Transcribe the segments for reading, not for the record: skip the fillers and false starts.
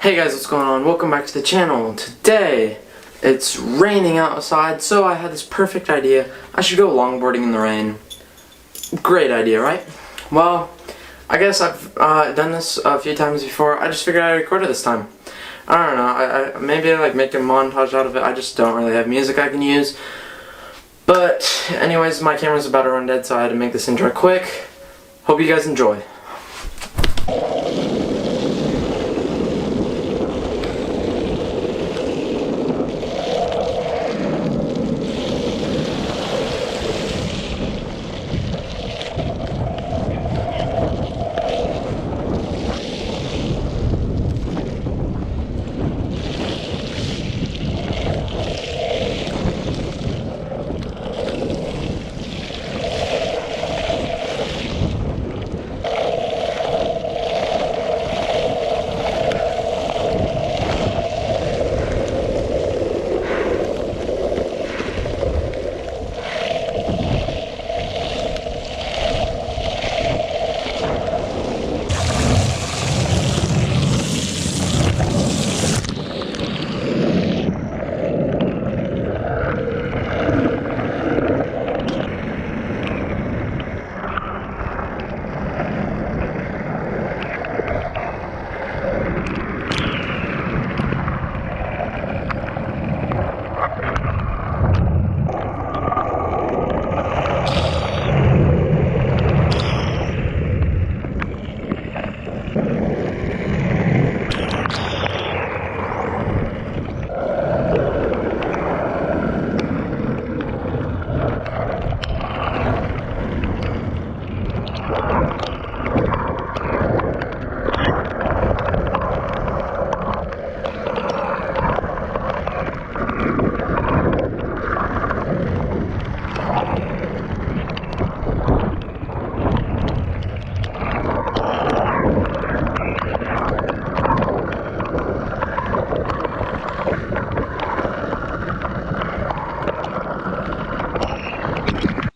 Hey guys, what's going on? Welcome back to the channel. Today, it's raining outside, so I had this perfect idea. I should go longboarding in the rain. Great idea, right? Well, I guess I've done this a few times before. I just figured I'd record it this time. I don't know, maybe I make a montage out of it. I just don't really have music I can use. But anyways, my camera's about to run dead, so I had to make this intro quick. Hope you guys enjoy.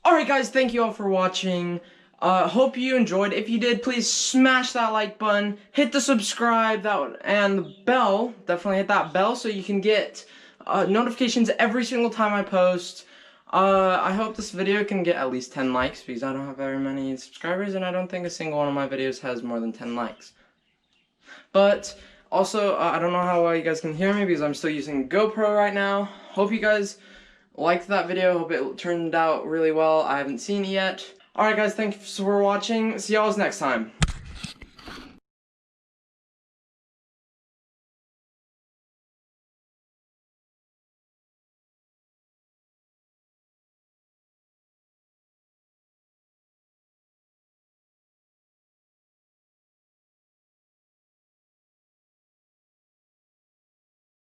Alright guys, thank you all for watching. Hope you enjoyed. If you did, please smash that like button, hit the subscribe and the bell. Definitely hit that bell so you can get notifications every single time I post. I hope this video can get at least 10 likes because I don't have very many subscribers and I don't think a single one of my videos has more than 10 likes. But also, I don't know how well you guys can hear me because I'm still using GoPro right now. Hope you guys liked that video. Hope it turned out really well. I haven't seen it yet. Alright guys, thanks for watching. See y'all next time.